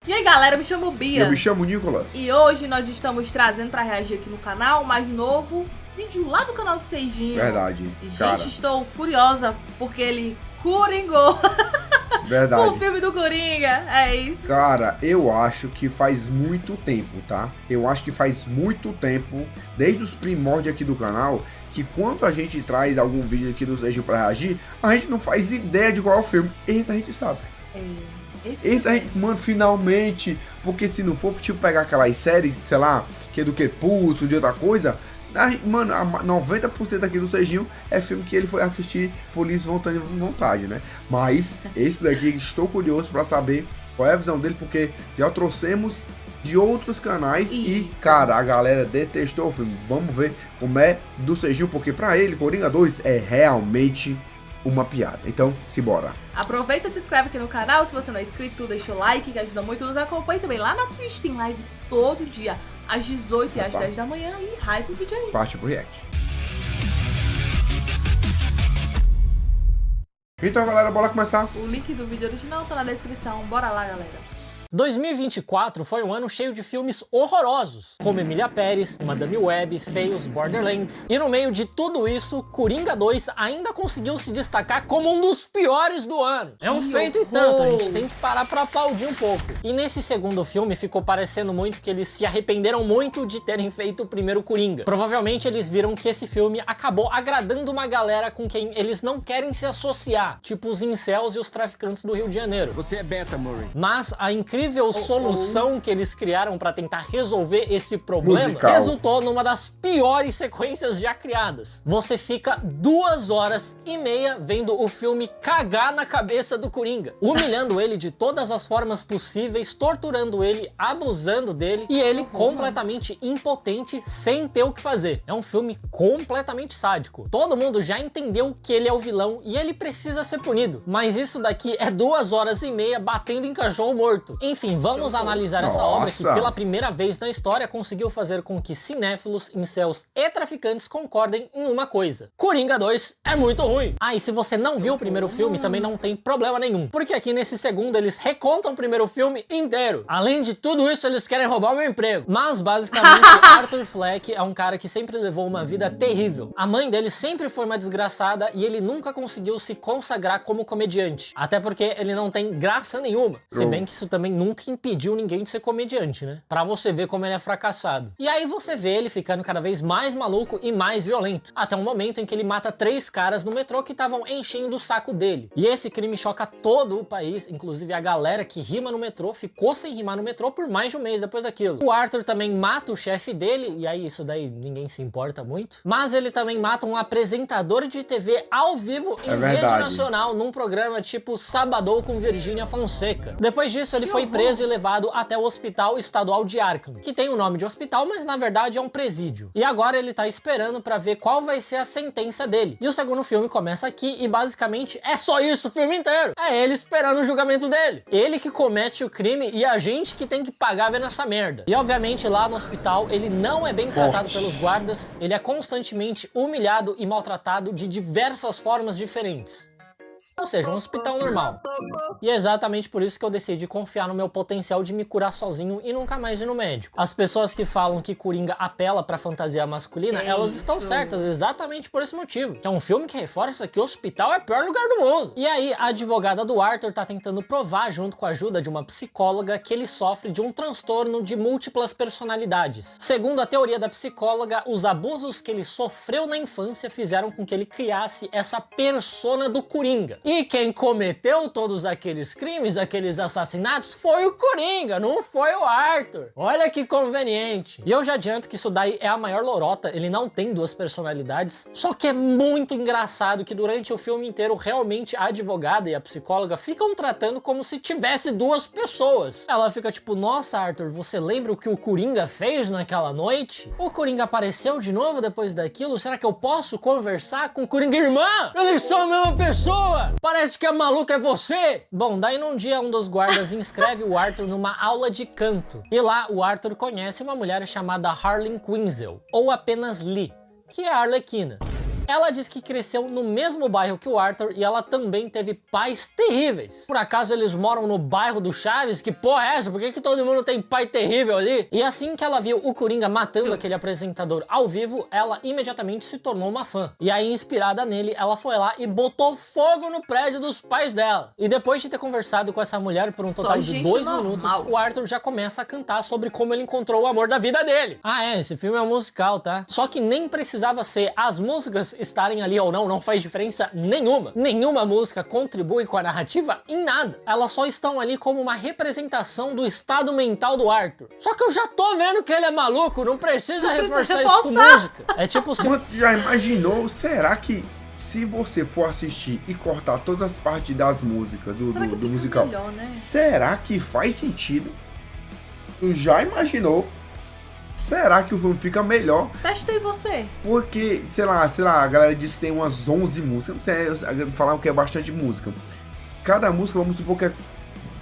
E aí galera, eu me chamo Bia. Eu me chamo Nicolas. E hoje nós estamos trazendo pra reagir aqui no canal mais novo vídeo lá do canal do Seijinho. Verdade. E, cara, gente, estou curiosa porque ele coringou. Verdade. Com o filme do Coringa, é isso. Cara, eu acho que faz muito tempo, tá? Eu acho que faz muito tempo, desde os primórdios aqui do canal, que quando a gente traz algum vídeo aqui do Seijinho pra reagir, a gente não faz ideia de qual é o filme. Esse a gente sabe. Esse a gente, mano, finalmente, porque se não for, tipo, pegar aquelas séries, sei lá, que é do que Pulso, de outra coisa, mano, 90% aqui do Seijinho é filme que ele foi assistir por livre vontade, né? Mas esse daqui, estou curioso pra saber qual é a visão dele, porque já trouxemos de outros canais e, cara, a galera detestou o filme. Vamos ver como é do Seijinho, porque pra ele, Coringa 2 é realmente uma piada. Então, simbora. Aproveita e se inscreve aqui no canal. Se você não é inscrito, deixa o like, que ajuda muito. Nos acompanhe também lá na Twitch. Tem live todo dia, às 18 e às 10 da manhã. E hype o vídeo aí. Parte pro react. Então, galera, bora começar. O link do vídeo original tá na descrição. Bora lá, galera. 2024 foi um ano cheio de filmes horrorosos, como Emília Pérez, Madame Web, Feios, Borderlands. E no meio de tudo isso, Coringa 2 ainda conseguiu se destacar como um dos piores do ano. É um feito e tanto, a gente tem que parar pra aplaudir um pouco. E nesse segundo filme ficou parecendo muito que eles se arrependeram muito de terem feito o primeiro Coringa. Provavelmente eles viram que esse filme acabou agradando uma galera com quem eles não querem se associar, tipo os incels e os traficantes do Rio de Janeiro. Você é beta, Murray. Mas a incrível solução que eles criaram pra tentar resolver esse problema Musical. resultou numa das piores sequências já criadas. Você fica 2h30 vendo o filme cagar na cabeça do Coringa, humilhando ele de todas as formas possíveis, torturando ele, abusando dele e ele completamente impotente, sem ter o que fazer. É um filme completamente sádico. Todo mundo já entendeu que ele é o vilão e ele precisa ser punido, mas isso daqui é 2h30 batendo em cachorro morto. Enfim, vamos analisar essa obra que pela primeira vez na história conseguiu fazer com que cinéfilos, incels e traficantes concordem em uma coisa: Coringa 2 é muito ruim. Ah, e se você não viu o primeiro filme, também não tem problema nenhum, porque aqui nesse segundo eles recontam o primeiro filme inteiro. Além de tudo isso, eles querem roubar o meu emprego. Mas basicamente, Arthur Fleck é um cara que sempre levou uma vida terrível. A mãe dele sempre foi uma desgraçada e ele nunca conseguiu se consagrar como comediante. Até porque ele não tem graça nenhuma. Se bem que isso também nunca impediu ninguém de ser comediante, né? Pra você ver como ele é fracassado. E aí você vê ele ficando cada vez mais maluco e mais violento. Até um momento em que ele mata 3 caras no metrô que estavam enchendo o saco dele. E esse crime choca todo o país, inclusive a galera que rima no metrô ficou sem rimar no metrô por mais de um mês depois daquilo. O Arthur também mata o chefe dele, e aí isso daí ninguém se importa muito. Mas ele também mata um apresentador de TV ao vivo em rede nacional, num programa tipo Sabadão com Virgínia Fonseca. Depois disso ele foi preso e levado até o Hospital Estadual de Arkham, que tem o nome de hospital, mas na verdade é um presídio. E agora ele tá esperando pra ver qual vai ser a sentença dele. E o segundo filme começa aqui e basicamente é só isso o filme inteiro. É ele esperando o julgamento dele. Ele que comete o crime e a gente que tem que pagar vendo essa merda. E obviamente lá no hospital ele não é bem tratado pelos guardas, ele é constantemente humilhado e maltratado de diversas formas diferentes. Ou seja, um hospital normal. E é exatamente por isso que eu decidi confiar no meu potencial de me curar sozinho e nunca mais ir no médico. As pessoas que falam que Coringa apela pra fantasia masculina, elas estão certas exatamente por esse motivo. Que é um filme que reforça que o hospital é o pior lugar do mundo. E aí, a advogada do Arthur tá tentando provar, junto com a ajuda de uma psicóloga, que ele sofre de um transtorno de múltiplas personalidades. Segundo a teoria da psicóloga, os abusos que ele sofreu na infância fizeram com que ele criasse essa persona do Coringa. E quem cometeu todos aqueles crimes, aqueles assassinatos, foi o Coringa, não foi o Arthur. Olha que conveniente. E eu já adianto que isso daí é a maior lorota, ele não tem 2 personalidades. Só que é muito engraçado que durante o filme inteiro, realmente a advogada e a psicóloga ficam tratando como se tivesse 2 pessoas. Ela fica tipo, nossa Arthur, você lembra o que o Coringa fez naquela noite? O Coringa apareceu de novo depois daquilo? Será que eu posso conversar com o Coringa? Irmã, eles são a mesma pessoa! Parece que a maluca é você! Bom, daí num dia um dos guardas inscreve o Arthur numa aula de canto. E lá o Arthur conhece uma mulher chamada Harley Quinzel, ou apenas Lee, que é a Arlequina. Ela diz que cresceu no mesmo bairro que o Arthur e ela também teve pais terríveis. Por acaso eles moram no bairro do Chaves? Que porra é essa? Por que todo mundo tem pai terrível ali? E assim que ela viu o Coringa matando aquele apresentador ao vivo, ela imediatamente se tornou uma fã. E aí, inspirada nele, ela foi lá e botou fogo no prédio dos pais dela. E depois de ter conversado com essa mulher por um total de 2 minutos, o Arthur já começa a cantar sobre como ele encontrou o amor da vida dele. Ah, esse filme é um musical, tá? Só que nem precisava ser. As músicas estarem ali ou não faz diferença nenhuma. Nenhuma música contribui com a narrativa em nada. Elas só estão ali como uma representação do estado mental do Arthur. Só que eu já tô vendo que ele é maluco, não precisa reforçar isso com música. É tipo assim... Já imaginou? Será que se você for assistir e cortar todas as partes das músicas do musical, melhor, né? Será que faz sentido? Tu já imaginou? Será que o filme fica melhor? Testei você. Porque, sei lá, a galera diz que tem umas 11 músicas. Não sei, falaram que é bastante música. Cada música, vamos supor que é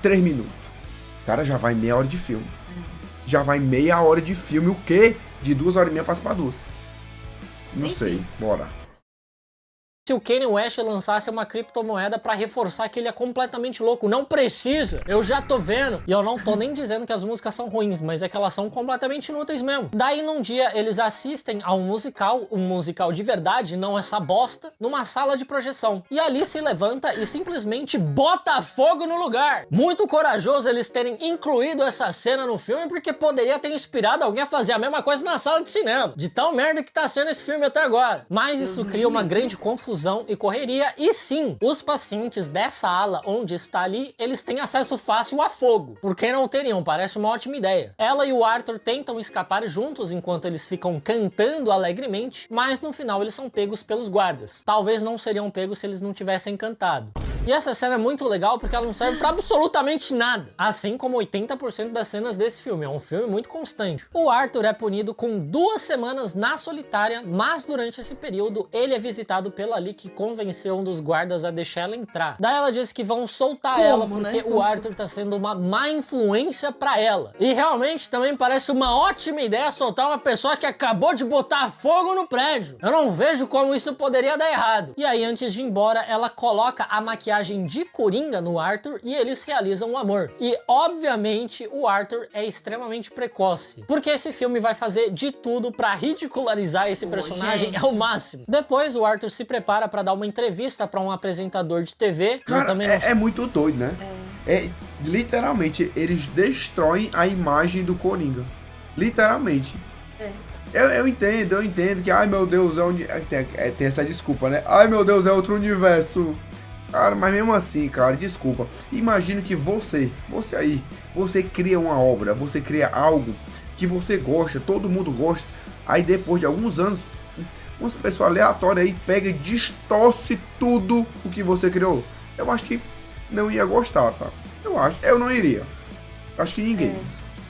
3 minutos. Cara, já vai meia hora de filme. Já vai meia hora de filme, o quê? De 2 horas e meia passa pra 2. Não sei, bora. Se o Kanye West lançasse uma criptomoeda pra reforçar que ele é completamente louco. Não precisa, eu já tô vendo. E eu não tô nem dizendo que as músicas são ruins, mas é que elas são completamente inúteis mesmo. Daí num dia eles assistem a um musical de verdade, não essa bosta, numa sala de projeção. E ali se levanta e simplesmente bota fogo no lugar. Muito corajoso eles terem incluído essa cena no filme, porque poderia ter inspirado alguém a fazer a mesma coisa na sala de cinema. De tão merda que tá sendo esse filme até agora. Mas isso cria uma grande confusão e correria, e sim, os pacientes dessa ala onde está ali, eles têm acesso fácil a fogo. Por que não teriam? Parece uma ótima ideia. Ela e o Arthur tentam escapar juntos enquanto eles ficam cantando alegremente, mas no final eles são pegos pelos guardas. Talvez não seriam pegos se eles não tivessem cantado. E essa cena é muito legal porque ela não serve pra absolutamente nada. Assim como 80% das cenas desse filme. É um filme muito constante. O Arthur é punido com 2 semanas na solitária, mas durante esse período ele é visitado pela Lee, que convenceu um dos guardas a deixar ela entrar. Daí ela diz que vão soltar ela porque o Arthur tá sendo uma má influência pra ela. E realmente também parece uma ótima ideia soltar uma pessoa que acabou de botar fogo no prédio. Eu não vejo como isso poderia dar errado. E aí, antes de ir embora, ela coloca a maquiagem de Coringa no Arthur e eles realizam um amor. E, obviamente, o Arthur é extremamente precoce, porque esse filme vai fazer de tudo pra ridicularizar esse personagem ao máximo. Depois, o Arthur se prepara pra dar uma entrevista pra um apresentador de TV. Cara, é muito doido, né? Literalmente, eles destroem a imagem do Coringa. Literalmente. Eu entendo que, ai meu Deus, tem essa desculpa, né? Ai meu Deus, é outro universo. Cara, mas mesmo assim, cara, desculpa. Imagino que você cria uma obra, você cria algo que você gosta, todo mundo gosta. Aí depois de alguns anos, umas pessoas aleatórias aí pega e distorce tudo o que você criou. Eu acho que não ia gostar, tá? Eu não iria. Acho que ninguém.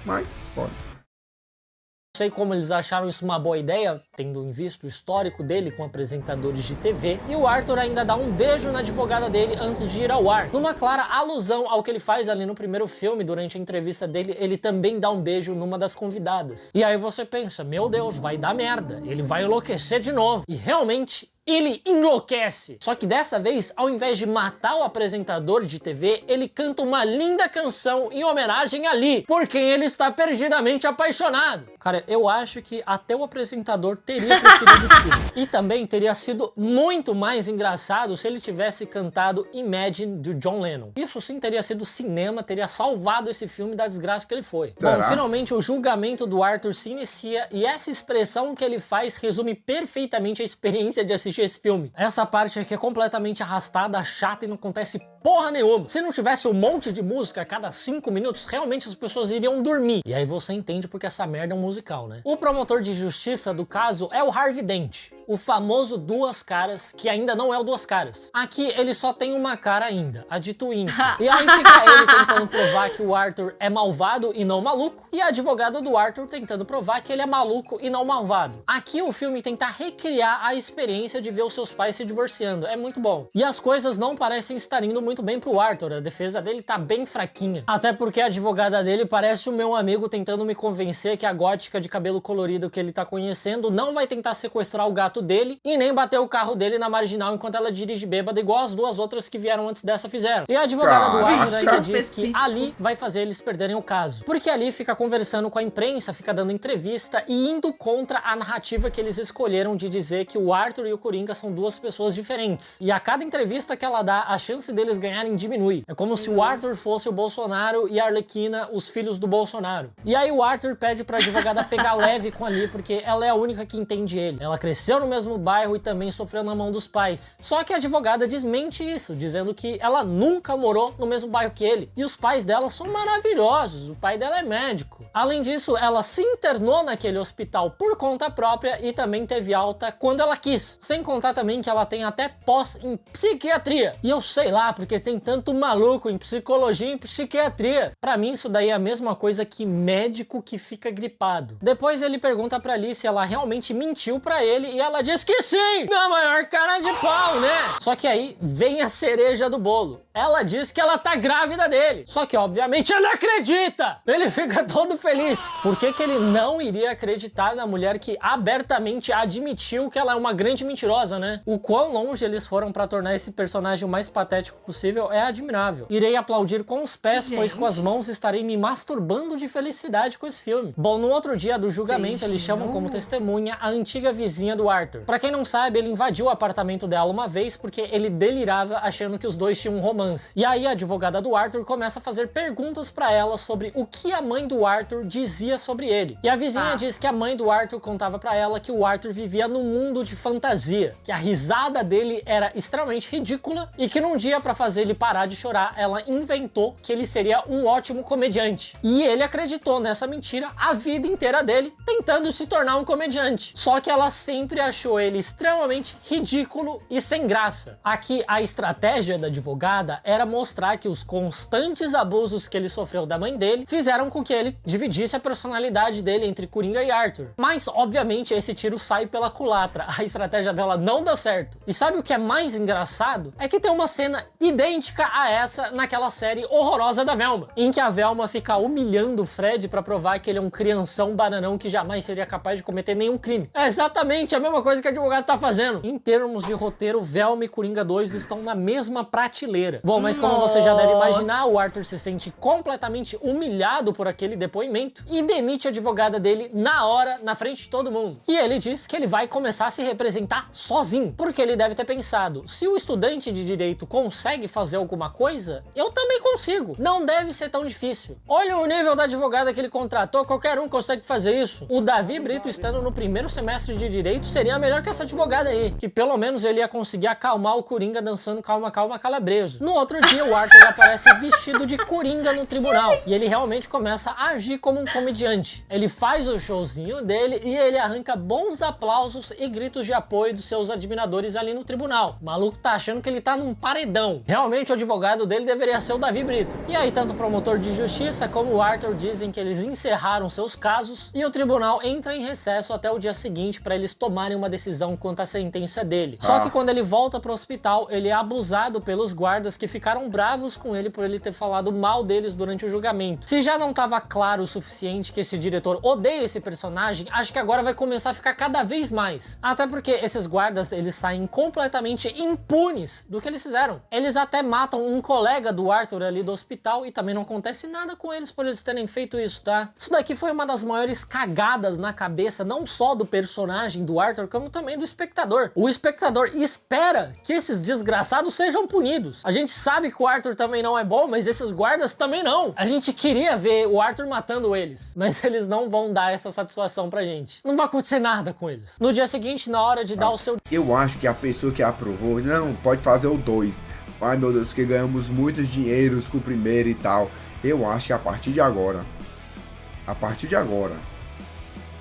Mas, pode. Não sei como eles acharam isso uma boa ideia, tendo em vista o histórico dele com apresentadores de TV, e o Arthur ainda dá um beijo na advogada dele antes de ir ao ar. Numa clara alusão ao que ele faz ali no primeiro filme, durante a entrevista dele, ele também dá um beijo numa das convidadas. E aí você pensa, meu Deus, vai dar merda, ele vai enlouquecer de novo. E realmente... ele enlouquece. Só que dessa vez, ao invés de matar o apresentador de TV, ele canta uma linda canção em homenagem a Lee, por quem ele está perdidamente apaixonado. Cara, eu acho que até o apresentador teria preferido isso. E também teria sido muito mais engraçado se ele tivesse cantado Imagine, do John Lennon. Isso sim teria sido cinema, teria salvado esse filme da desgraça que ele foi. Será? Bom, finalmente o julgamento do Arthur se inicia e essa expressão que ele faz resume perfeitamente a experiência de assistir esse filme. Essa parte aqui é completamente arrastada, chata e não acontece porra nenhuma. Se não tivesse um monte de música a cada 5 minutos, realmente as pessoas iriam dormir. E aí você entende porque essa merda é um musical, né? O promotor de justiça do caso é o Harvey Dent, o famoso Duas Caras, que ainda não é o Duas Caras. Aqui ele só tem uma cara ainda, a de Twink. E aí fica ele tentando provar que o Arthur é malvado e não maluco, e a advogada do Arthur tentando provar que ele é maluco e não malvado. Aqui o filme tenta recriar a experiência de ver os seus pais se divorciando. É muito bom. E as coisas não parecem estar indo muito muito bem pro Arthur, a defesa dele tá bem fraquinha. Até porque a advogada dele parece o meu amigo tentando me convencer que a gótica de cabelo colorido que ele tá conhecendo não vai tentar sequestrar o gato dele e nem bater o carro dele na marginal enquanto ela dirige bêbada, igual as duas outras que vieram antes dessa fizeram. E a advogada do Arthur ainda diz que Ali vai fazer eles perderem o caso. Porque Ali fica conversando com a imprensa, fica dando entrevista e indo contra a narrativa que eles escolheram de dizer que o Arthur e o Coringa são duas pessoas diferentes. E a cada entrevista que ela dá, a chance deles ganharem diminui. É como se o Arthur fosse o Bolsonaro e a Arlequina os filhos do Bolsonaro. E aí o Arthur pede pra advogada pegar leve com Ali, porque ela é a única que entende ele. Ela cresceu no mesmo bairro e também sofreu na mão dos pais. Só que a advogada desmente isso, dizendo que ela nunca morou no mesmo bairro que ele. E os pais dela são maravilhosos, o pai dela é médico. Além disso, ela se internou naquele hospital por conta própria e também teve alta quando ela quis. Sem contar também que ela tem até pós em psiquiatria. E eu sei lá, porque tem tanto maluco em psicologia e em psiquiatria. Pra mim isso daí é a mesma coisa que médico que fica gripado. Depois ele pergunta pra Ali se ela realmente mentiu pra ele e ela diz que sim! Na maior cara de pau, né? Só que aí vem a cereja do bolo. Ela diz que ela tá grávida dele. Só que, obviamente, ele acredita! Ele fica todo feliz. Por que ele não iria acreditar na mulher que abertamente admitiu que ela é uma grande mentirosa, né? O quão longe eles foram pra tornar esse personagem o mais patético possível é admirável. Irei aplaudir com os pés, pois com as mãos estarei me masturbando de felicidade com esse filme. Bom, no outro dia do julgamento, eles chamam como testemunha a antiga vizinha do Arthur. Pra quem não sabe, ele invadiu o apartamento dela uma vez porque ele delirava achando que os dois tinham um romance. E aí a advogada do Arthur começa a fazer perguntas pra ela sobre o que a mãe do Arthur dizia sobre ele. E a vizinha diz que a mãe do Arthur contava pra ela que o Arthur vivia num mundo de fantasia, que a risada dele era extremamente ridícula e que num dia, pra fazer ele parar de chorar, ela inventou que ele seria um ótimo comediante. E ele acreditou nessa mentira a vida inteira dele, tentando se tornar um comediante. Só que ela sempre achou ele extremamente ridículo e sem graça. Aqui a estratégia da advogada era mostrar que os constantes abusos que ele sofreu da mãe dele fizeram com que ele dividisse a personalidade dele entre Coringa e Arthur. Mas, obviamente, esse tiro sai pela culatra. A estratégia dela não dá certo. E sabe o que é mais engraçado? É que tem uma cena idêntica a essa naquela série horrorosa da Velma, em que a Velma fica humilhando o Fred pra provar que ele é um crianção bananão que jamais seria capaz de cometer nenhum crime. É exatamente a mesma coisa que a advogada tá fazendo. Em termos de roteiro, Velma e Coringa 2 estão na mesma prateleira. Bom, mas como você já deve imaginar, o Arthur se sente completamente humilhado por aquele depoimento e demite a advogada dele na hora, na frente de todo mundo. E ele diz que ele vai começar a se representar sozinho, porque ele deve ter pensado, se o estudante de direito consegue fazer alguma coisa, eu também consigo. Não deve ser tão difícil. Olha o nível da advogada que ele contratou, qualquer um consegue fazer isso. O Davi Brito, estando no primeiro semestre de direito, seria melhor que essa advogada aí, que pelo menos ele ia conseguir acalmar o Coringa dançando Calma Calma Calabreso. No outro dia, o Arthur aparece vestido de Coringa no tribunal e ele realmente começa a agir como um comediante. Ele faz o showzinho dele e ele arranca bons aplausos e gritos de apoio dos seus admiradores ali no tribunal. O maluco tá achando que ele tá num paredão. Realmente o advogado dele deveria ser o Davi Brito. E aí tanto o promotor de justiça como o Arthur dizem que eles encerraram seus casos e o tribunal entra em recesso até o dia seguinte para eles tomarem uma decisão quanto à sentença dele. Só que quando ele volta pro hospital, ele é abusado pelos guardas que ficaram bravos com ele por ele ter falado mal deles durante o julgamento. Se já não estava claro o suficiente que esse diretor odeia esse personagem, acho que agora vai começar a ficar cada vez mais. Até porque esses guardas, eles saem completamente impunes do que eles fizeram. Eles até matam um colega do Arthur ali do hospital e também não acontece nada com eles por eles terem feito isso, tá? Isso daqui foi uma das maiores cagadas na cabeça, não só do personagem do Arthur, como também do espectador. O espectador espera que esses desgraçados sejam punidos. A gente sabe que o Arthur também não é bom, mas esses guardas também não. A gente queria ver o Arthur matando eles, mas eles não vão dar essa satisfação pra gente. Não vai acontecer nada com eles. No dia seguinte, na hora de dar o seu... Eu acho que a pessoa que aprovou, não, pode fazer o 2. Ai meu Deus, que ganhamos muitos dinheiros com o primeiro e tal. Eu acho que a partir de agora,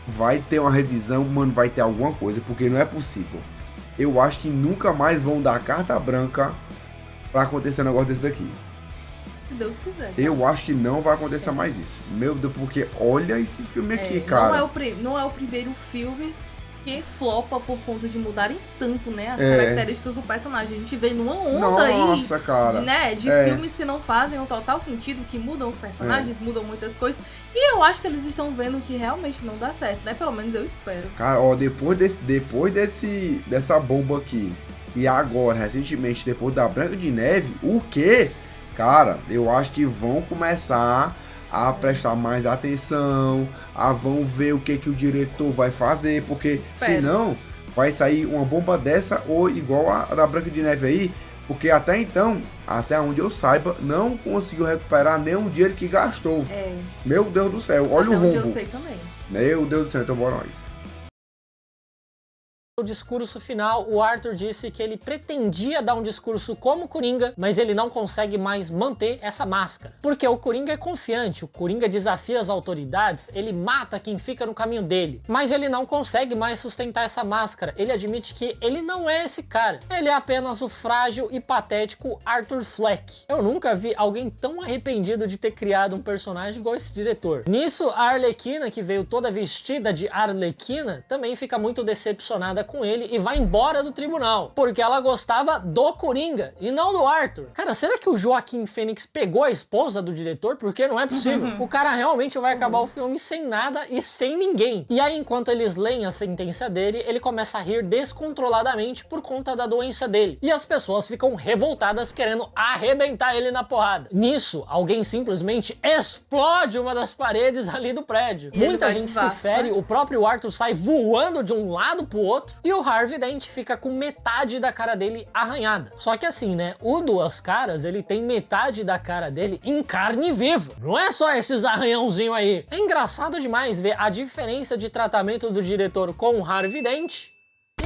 vai ter uma revisão, mano, vai ter alguma coisa, porque não é possível. Eu acho que nunca mais vão dar carta branca pra acontecer um negócio desse daqui. Se Deus quiser. Eu acho que não vai acontecer mais isso. Meu Deus, porque olha esse filme aqui, cara. Não é o primeiro filme que flopa por conta de mudarem tanto, né, as características do personagem. A gente vê numa onda Nossa, cara. De filmes que não fazem o total sentido, que mudam os personagens, mudam muitas coisas. E eu acho que eles estão vendo que realmente não dá certo, né? Pelo menos eu espero. Cara, ó, depois dessa bomba aqui, e agora, recentemente, depois da Branca de Neve, o quê? Cara, eu acho que vão começar a prestar mais atenção, vão ver o que o diretor vai fazer, porque senão vai sair uma bomba dessa ou igual a da Branca de Neve aí, porque até então, até onde eu saiba, não conseguiu recuperar nenhum dinheiro que gastou. Meu Deus do céu, olha o rombo. Eu sei também. Meu Deus do céu, então bora nós. No discurso final, o Arthur disse que ele pretendia dar um discurso como Coringa, mas ele não consegue mais manter essa máscara. Porque o Coringa é confiante, o Coringa desafia as autoridades, ele mata quem fica no caminho dele. Mas ele não consegue mais sustentar essa máscara, ele admite que ele não é esse cara. Ele é apenas o frágil e patético Arthur Fleck. Eu nunca vi alguém tão arrependido de ter criado um personagem igual esse diretor. Nisso, a Arlequina, que veio toda vestida de Arlequina, também fica muito decepcionada com ele e vai embora do tribunal, porque ela gostava do Coringa e não do Arthur. Cara, será que o Joaquim Fênix pegou a esposa do diretor? Porque não é possível. O cara realmente vai acabar o filme sem nada e sem ninguém. E aí, enquanto eles leem a sentença dele, ele começa a rir descontroladamente por conta da doença dele. E as pessoas ficam revoltadas querendo arrebentar ele na porrada. Nisso, alguém simplesmente explode uma das paredes ali do prédio. Muita gente se fere, o próprio Arthur sai voando de um lado pro outro e o Harvey Dent fica com metade da cara dele arranhada. Só que assim, né, o Duas Caras, ele tem metade da cara dele em carne viva. Não é só esses arranhãozinhos aí. É engraçado demais ver a diferença de tratamento do diretor com o Harvey Dent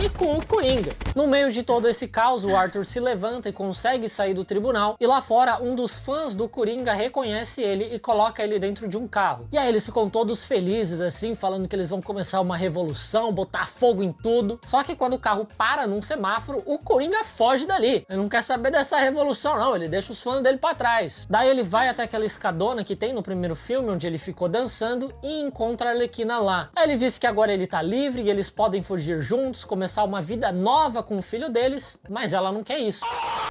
e com o Coringa. No meio de todo esse caos, o Arthur se levanta e consegue sair do tribunal, e lá fora, um dos fãs do Coringa reconhece ele e coloca ele dentro de um carro. E aí eles ficam todos felizes, assim, falando que eles vão começar uma revolução, botar fogo em tudo. Só que quando o carro para num semáforo, o Coringa foge dali. Ele não quer saber dessa revolução, não, ele deixa os fãs dele pra trás. Daí ele vai até aquela escadona que tem no primeiro filme, onde ele ficou dançando, e encontra a Arlequina lá. Aí ele diz que agora ele tá livre e eles podem fugir juntos, começar uma vida nova com o filho deles, mas ela não quer isso.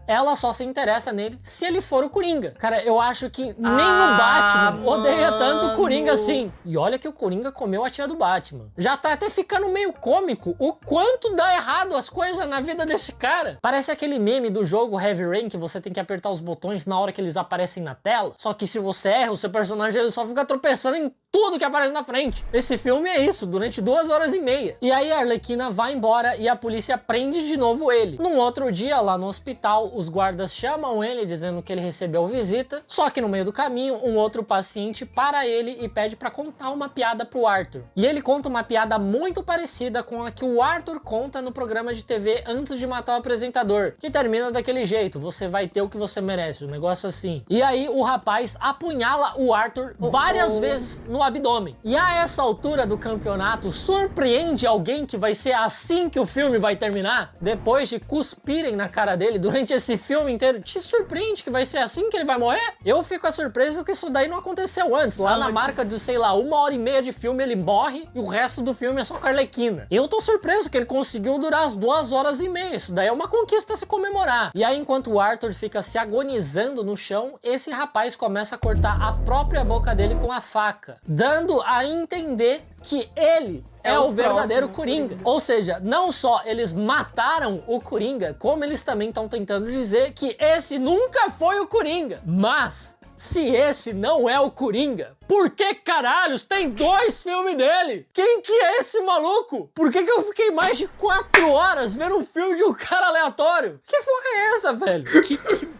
Ela só se interessa nele se ele for o Coringa. Cara, eu acho que nem o Batman odeia tanto o Coringa assim. E olha que o Coringa comeu a tia do Batman. Já tá até ficando meio cômico o quanto dá errado as coisas na vida desse cara. Parece aquele meme do jogo Heavy Rain que você tem que apertar os botões na hora que eles aparecem na tela. Só que se você erra, o seu personagem ele só fica tropeçando em tudo que aparece na frente. Esse filme é isso, durante 2 horas e meia. E aí a Arlequina vai embora e a polícia prende de novo ele. Num outro dia, lá no hospital, os guardas chamam ele dizendo que ele recebeu visita, só que no meio do caminho, um outro paciente para ele e pede pra contar uma piada pro Arthur. E ele conta uma piada muito parecida com a que o Arthur conta no programa de TV antes de matar o apresentador, que termina daquele jeito: você vai ter o que você merece, um negócio assim. E aí o rapaz apunhala o Arthur várias vezes no abdômen. E a essa altura do campeonato, surpreende alguém que vai ser assim que o filme vai terminar? Depois de cuspirem na cara dele durante esse filme inteiro, te surpreende que vai ser assim que ele vai morrer? Eu fico surpreso que isso daí não aconteceu antes. Lá na marca de, sei lá, 1h30 de filme ele morre e o resto do filme é só com a Arlequina. Eu tô surpreso que ele conseguiu durar as 2 horas e meia. Isso daí é uma conquista a se comemorar. E aí, enquanto o Arthur fica se agonizando no chão, esse rapaz começa a cortar a própria boca dele com a faca, dando a entender que ele é o verdadeiro Coringa. Ou seja, não só eles mataram o Coringa, como eles também estão tentando dizer que esse nunca foi o Coringa. Mas se esse não é o Coringa, por que caralhos tem 2 filmes dele? Quem que é esse maluco? Por que eu fiquei mais de 4 horas vendo um filme de um cara aleatório? Que porra é essa, velho?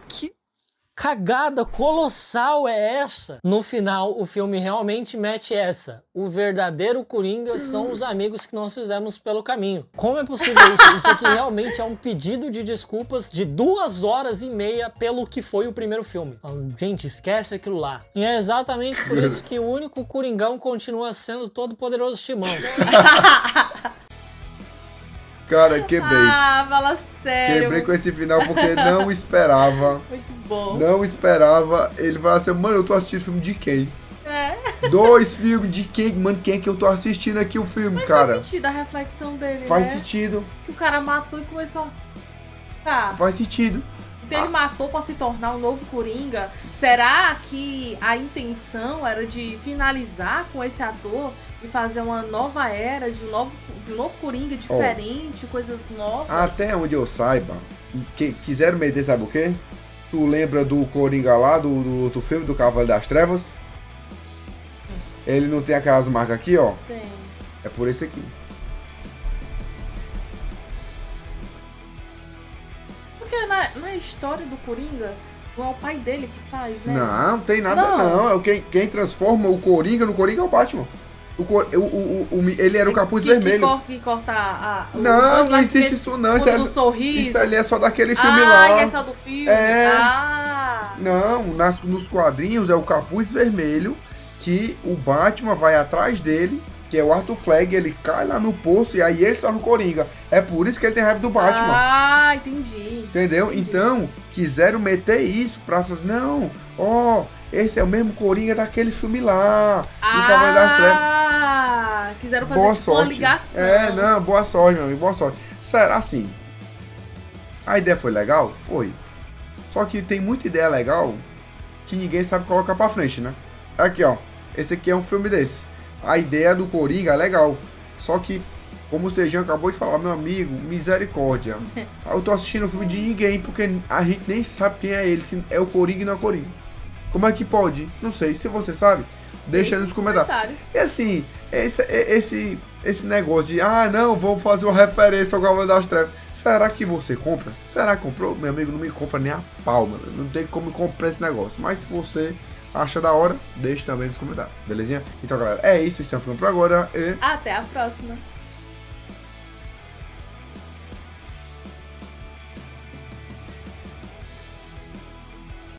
Que cagada colossal é essa? No final, o filme realmente mete essa: o verdadeiro Coringa são os amigos que nós fizemos pelo caminho. Como é possível isso? Isso aqui realmente é um pedido de desculpas de 2 horas e meia pelo que foi o primeiro filme. Gente, esquece aquilo lá. E é exatamente por isso que o único Coringão continua sendo o Todo-Poderoso Timão. Cara, quebrei. Fala sério. Quebrei com esse final porque não esperava. Muito bom. Não esperava. Ele falar assim: mano, eu tô assistindo filme de quem? 2 filmes de quem, mano, quem é que eu tô assistindo aqui o filme, Mas cara? faz sentido a reflexão dele, Faz né? sentido, Que o cara matou e começou... Tá, faz sentido. então ele matou pra se tornar um novo Coringa. Será que a intenção era de finalizar com esse ator e fazer uma nova era de um novo Coringa diferente, coisas novas? Até onde eu saiba, que quiseram meter, sabe o quê? Tu lembra do Coringa lá, do filme do Cavaleiro das Trevas? Ele não tem aquelas marcas aqui, ó. Tem. É por esse aqui. Porque na história do Coringa, não é o pai dele que faz, né? Não tem nada não. É quem transforma o Coringa no Coringa é o Batman. Ele era o capuz vermelho. Que corta os Não, dois não lados existe que- isso não. do sorriso. Isso ali é só daquele filme Ah, lá. é só do filme? É. Ah. Não, nos quadrinhos é o capuz vermelho que o Batman vai atrás dele, que é o Arthur Fleck, ele cai lá no poço e aí ele se torna o Coringa. É por isso que ele tem raiva do Batman. Ah, entendi. Entendeu? Entendi. Então, quiseram meter isso pra fazer, não, ó, esse é o mesmo Coringa daquele filme lá, do Cavaleiro das Trevas. Ah, quiseram fazer Boa tipo uma sorte. ligação. É, não, boa sorte, meu amigo, boa sorte. Será assim? A ideia foi legal? Foi. Só que tem muita ideia legal que ninguém sabe colocar pra frente, né? Aqui, ó. Esse aqui é um filme desse. A ideia do Coringa é legal. Só que, como o Sejão acabou de falar, meu amigo, misericórdia. Eu tô assistindo o filme de ninguém, porque a gente nem sabe quem é ele, se é o Coringa e não é o Coringa. Como é que pode? Não sei. Se você sabe, deixa aí nos comentários. E assim, esse negócio de, não, vamos fazer uma referência ao Cavaleiro das Trevas. Será que você compra? Será que comprou? Meu amigo, não me compra nem a pau, mano. Não tem como comprar esse negócio. Mas se você acha da hora, deixe também nos comentários, belezinha? Então, galera, é isso. Estamos ficando por agora e... Até a próxima.